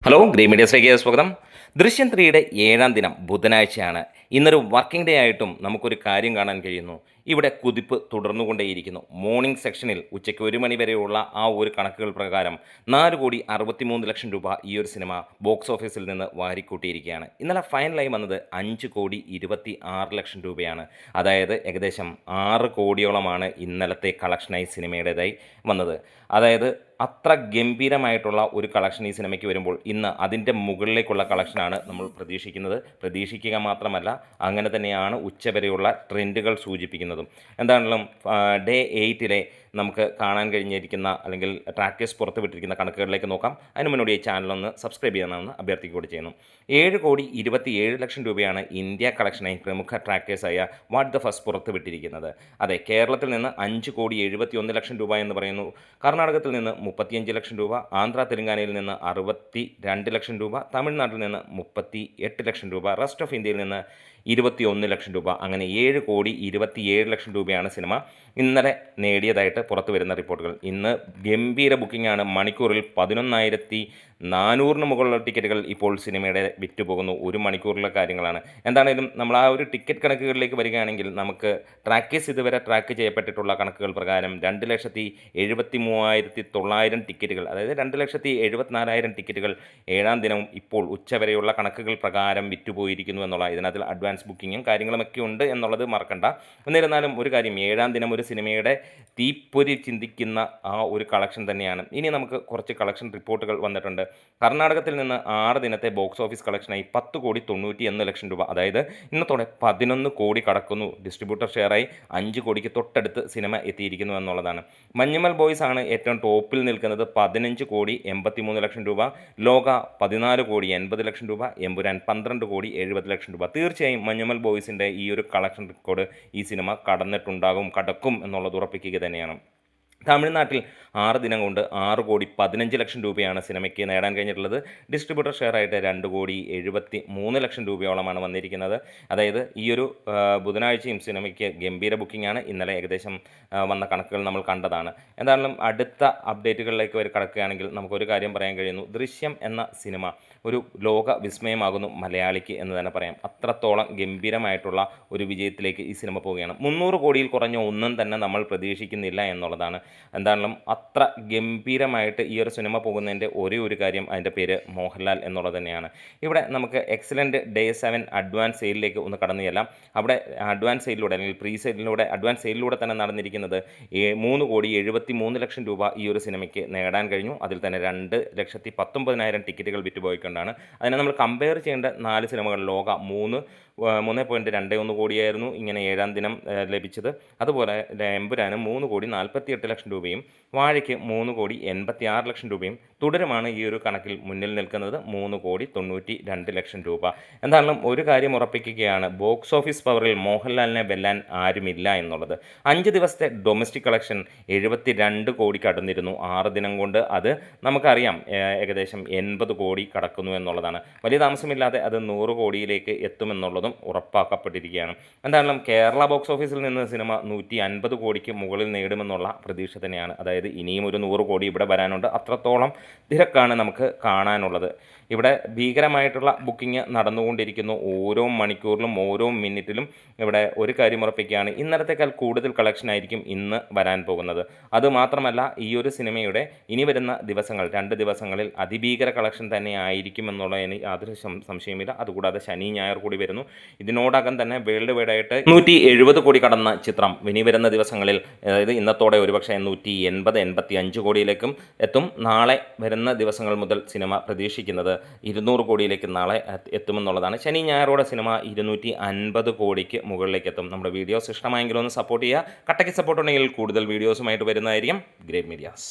Hello green മീഡിയസിലേക്ക് സ്വാഗതം. ദൃശ്യം 3യുടെ 7ാം ദിനം ബുധനാഴ്ചയാണ്. ഇന്നൊരു വർക്കിംഗ് ഡേ ആയിട്ടും നമുക്കൊരു കാര്യം കാണാൻ കഴിയുന്നു. ഇവിടെ കുതിപ്പ് തുടർന്നുകൊണ്ടേയിരിക്കുന്നു. മോർണിംഗ് സെക്ഷനിൽ ഉച്ചയ്ക്ക് 1 മണി വരെയുള്ള ആ ഒരു കണക്കുകൾ പ്രകാരം 4,63,00,000 രൂപ ഈ ഒരു സിനിമ ബോക്സ് ഓഫീസിൽ നിന്ന് വാരിക്കൂട്ടിയിരിക്കുകയാണ്. ഇന്നലെ ഫൈനലായി വന്നത് 5,26,00,000 രൂപയാണ്. അതായത് ഏകദേശം 6 കോടിയോളമാണ് ഇന്നലത്തെ കളക്ഷനായി സിനിമയുടേതായി വന്നത്. അതായത് അത്ര ഗംഭീരമായിട്ടുള്ള ഒരു കളക്ഷൻ ഈ സിനിമയ്ക്ക് വരുമ്പോൾ ഇന്ന് അതിൻ്റെ മുകളിലേക്കുള്ള കളക്ഷനാണ് നമ്മൾ പ്രതീക്ഷിക്കുന്നത്. പ്രതീക്ഷിക്കുക മാത്രമല്ല, അങ്ങനെ തന്നെയാണ് ഉച്ചവരെയുള്ള ട്രെൻഡുകൾ സൂചിപ്പിക്കുന്നതും. എന്താണെങ്കിലും ഡേ 8ലെ നമുക്ക് കാണാൻ കഴിഞ്ഞിരിക്കുന്ന അല്ലെങ്കിൽ ട്രാക്കേഴ്സ് പുറത്തുവിട്ടിരിക്കുന്ന കണക്കുകളിലേക്ക് നോക്കാം. അതിന് മുന്നോടി ഈ ചാനലൊന്ന് സബ്സ്ക്രൈബ് ചെയ്യണമെന്ന് അഭ്യർത്ഥിക്കുകയും ചെയ്യുന്നു. 7,27,00,000 രൂപയാണ് ഇന്ത്യ കളക്ഷനായി പ്രമുഖ ട്രാക്കേഴ്സായ വാട്ട് ദ ഫസ്റ്റ് പുറത്തുവിട്ടിരിക്കുന്നത്. അതെ, കേരളത്തിൽ നിന്ന് 5,71,00,000 രൂപ എന്ന് പറയുന്നു. കർണാടകത്തിൽ നിന്ന് 35 ലക്ഷം രൂപ, ആന്ധ്ര തെലങ്കാനയിൽ നിന്ന് 62 ലക്ഷം രൂപ, തമിഴ്നാട്ടിൽ നിന്ന് 38 ലക്ഷം രൂപ, റെസ്റ്റ് ഓഫ് ഇന്ത്യയിൽ നിന്ന് 21 ലക്ഷം രൂപ. അങ്ങനെ 7,27,00,000 രൂപയാണ് സിനിമ ഇന്നലെ നേടിയതായിട്ട് പുറത്തു വരുന്ന റിപ്പോർട്ടുകൾ. ഇന്ന് ഗംഭീര ബുക്കിംഗാണ്. മണിക്കൂറിൽ 11,400 മുകളിലുള്ള ടിക്കറ്റുകൾ ഇപ്പോൾ സിനിമയുടെ വിറ്റുപോകുന്നു. ഒരു മണിക്കൂറിലെ കാര്യങ്ങളാണ്. എന്താണെങ്കിലും നമ്മൾ ആ ഒരു ടിക്കറ്റ് കണക്കുകളിലേക്ക് വരികയാണെങ്കിൽ നമുക്ക് ട്രാക്കേഴ്സ് ഇതുവരെ ട്രാക്ക് ചെയ്യപ്പെട്ടിട്ടുള്ള കണക്കുകൾ പ്രകാരം 2,73,900 ടിക്കറ്റുകൾ, അതായത് 2,74,000 ടിക്കറ്റുകൾ 7ാം ദിനവും ഇപ്പോൾ ഉച്ചവരെയുള്ള കണക്കുകൾ പ്രകാരം വിറ്റുപോയിരിക്കുന്നു എന്നുള്ള, ഇതിനകത്ത് അഡ്വാൻസ് ബുക്കിങ്ങും കാര്യങ്ങളുമൊക്കെ ഉണ്ട് എന്നുള്ളത് മറക്കണ്ട. എന്നിരുന്നാലും ഒരു കാര്യം, 7ാം ദിനം ഒരു സിനിമയുടെ തീപ്പൊരി ചിന്തിക്കുന്ന ആ ഒരു കളക്ഷൻ തന്നെയാണ്. ഇനി നമുക്ക് കുറച്ച് കളക്ഷൻ റിപ്പോർട്ടുകൾ വന്നിട്ടുണ്ട്. കർണാടകത്തിൽ നിന്ന് 6 ദിനത്തെ ബോക്സ് ഓഫീസ് കളക്ഷനായി 10,91,00,000 രൂപ, അതായത് ഇന്നത്തോടെ 11 കോടി കടക്കുന്നു. ഡിസ്ട്രിബ്യൂട്ടർ ഷെയറായി 5 കോടിക്ക് തൊട്ടടുത്ത് സിനിമ എത്തിയിരിക്കുന്നു എന്നുള്ളതാണ്. മഞ്ഞുമൽ ബോയ്സ് ആണ് ഏറ്റവും ടോപ്പിൽ നിൽക്കുന്നത്. 15,83,00,000 രൂപ, ലോക 14,80,00,000 രൂപ, എമ്പുരാൻ 12,70,00,000 രൂപ. തീർച്ചയായും മഞ്ഞുമൽ ബോയ്സിൻ്റെ ഈ ഒരു കളക്ഷൻ റെക്കോർഡ് ഈ സിനിമ കടക്കും എന്നുള്ളത് ഉറപ്പിക്കുക തന്നെയാണ്. തമിഴ്നാട്ടിൽ 6 ദിനം കൊണ്ട് 6,15,00,000 രൂപയാണ് സിനിമയ്ക്ക് നേടാൻ കഴിഞ്ഞിട്ടുള്ളത്. ഡിസ്ട്രിബ്യൂട്ടർ ഷെയറായിട്ട് 2,73,00,000 രൂപയോളമാണ് വന്നിരിക്കുന്നത്. അതായത് ഈ ഒരു ബുധനാഴ്ചയും സിനിമയ്ക്ക് ഗംഭീര ബുക്കിംഗാണ്. ഇന്നലെ ഏകദേശം വന്ന കണക്കുകൾ നമ്മൾ കണ്ടതാണ്. എന്തായാലും അടുത്ത അപ്ഡേറ്റുകളിലേക്ക് കടക്കുകയാണെങ്കിൽ നമുക്കൊരു കാര്യം പറയാൻ കഴിയുന്നു. ദൃശ്യം എന്ന സിനിമ ഒരു ലോക വിസ്മയമാകുന്നു മലയാളിക്ക് എന്ന് തന്നെ പറയാം. അത്രത്തോളം ഗംഭീരമായിട്ടുള്ള ഒരു വിജയത്തിലേക്ക് ഈ സിനിമ പോവുകയാണ്. 300 കോടിയിൽ കുറഞ്ഞ ഒന്നും തന്നെ നമ്മൾ പ്രതീക്ഷിക്കുന്നില്ല എന്നുള്ളതാണ്. എന്താണെങ്കിലും അത്ര ഗംഭീരമായിട്ട് ഈ ഒരു സിനിമ പോകുന്നതിൻ്റെ ഒരേ ഒരു കാര്യം, അതിൻ്റെ പേര് മോഹൻലാൽ എന്നുള്ളത് തന്നെയാണ്. ഇവിടെ നമുക്ക് എക്സലൻറ്റ് ഡേ 7 അഡ്വാൻസ് സെയിലിലേക്ക് ഒന്ന് കടന്നു ചെല്ലാം. അവിടെ അഡ്വാൻസ് സെയിലിലൂടെ അല്ലെങ്കിൽ പ്രീ സെയിലിലൂടെ അഡ്വാൻസ് സെയിലിലൂടെ തന്നെ നടന്നിരിക്കുന്നത് 3,73,00,000 രൂപ ഈ ഒരു സിനിമയ്ക്ക് നേടാൻ കഴിഞ്ഞു. അതിൽ തന്നെ 2,19,000 ടിക്കറ്റുകൾ വിറ്റുപോയിക്കൊണ്ടാണ്. അതിനെ നമ്മൾ കമ്പയർ ചെയ്യേണ്ട 4 സിനിമകൾ, ലോക 3.21 കോടിയായിരുന്നു ഇങ്ങനെ 7ാം ദിനം ലഭിച്ചത്. അതുപോലെ എമ്പുരാന് 3,48,00,000 രൂപയും, വാഴയ്ക്ക് 3,86,00,000 രൂപയും, തുടരുമാണ് ഈ ഒരു കണക്കിൽ മുന്നിൽ നിൽക്കുന്നത് 3,92,00,000 രൂപ. എന്തായാലും ഒരു കാര്യം ഉറപ്പിക്കുകയാണ്, ബോക്സ് ഓഫീസ് പവറിൽ മോഹൻലാലിനെ വെല്ലാൻ ആരുമില്ല എന്നുള്ളത്. 5 ദിവസത്തെ ഡൊമസ്റ്റിക് കളക്ഷൻ 72 കോടി കടന്നിരുന്നു. 6 ദിനം കൊണ്ട് അത് നമുക്കറിയാം ഏകദേശം 80 കോടി കടക്കുന്നു എന്നുള്ളതാണ്. വലിയ താമസമില്ലാതെ അത് 100 കോടിയിലേക്ക് എത്തുമെന്നുള്ളതും ഉറപ്പാക്കപ്പെട്ടിരിക്കുകയാണ്. എന്തായാലും കേരള ബോക്സ് ഓഫീസിൽ നിന്ന് സിനിമ 150 കോടിക്ക് മുകളിൽ നേടുമെന്നുള്ള പ്രതീക്ഷ തന്നെയാണ്. അതായത് ഇനിയും ഒരു 100 കോടി ഇവിടെ വരാനുണ്ട്. അത്രത്തോളം തിരക്കാണ് നമുക്ക് കാണാനുള്ളത്. ഇവിടെ ഭീകരമായിട്ടുള്ള ബുക്കിംഗ് നടന്നുകൊണ്ടിരിക്കുന്നു. ഓരോ മണിക്കൂറിലും ഓരോ മിനിറ്റിലും ഇവിടെ ഒരു കാര്യം ഉറപ്പിക്കുകയാണ്, ഇന്നലത്തേക്കാൾ കൂടുതൽ കളക്ഷൻ ആയിരിക്കും ഇന്ന് വരാൻ പോകുന്നത്. അതുമാത്രമല്ല, ഈ ഒരു സിനിമയുടെ ഇനി വരുന്ന ദിവസങ്ങൾ 2 ദിവസങ്ങളിൽ അതിഭീകര കളക്ഷൻ തന്നെ ആയിരിക്കും എന്നുള്ളതിന് യാതൊരു സംശയമില്ല. അതുകൂടാതെ ശനി ഞായർ കൂടി വരുന്നു. ഇതിനോടകം തന്നെ വേൾഡ് വൈഡായിട്ട് 170 കോടി കടന്ന ചിത്രം ഇനി വരുന്ന ദിവസങ്ങളിൽ, അതായത് ഇന്നത്തോടെ ഒരുപക്ഷെ 180-85 കോടിയിലേക്കും എത്തും. നാളെ വരുന്ന ദിവസങ്ങൾ മുതൽ സിനിമ പ്രതീക്ഷിക്കുന്നത് 200 കോടിയിലേക്ക് നാളെ എത്തുമെന്നുള്ളതാണ്. ശനി ഞായറോടെ സിനിമ 250 കോടിക്ക് മുകളിലേക്ക് എത്തും. നമ്മുടെ വീഡിയോസ് ഇഷ്ടമായെങ്കിലും ഒന്ന് സപ്പോർട്ട് ചെയ്യുക. കട്ടയ്ക്ക് സപ്പോർട്ട് ഉണ്ടെങ്കിൽ കൂടുതൽ വീഡിയോസുമായിട്ട് വരുന്നതായിരിക്കും. Great medias.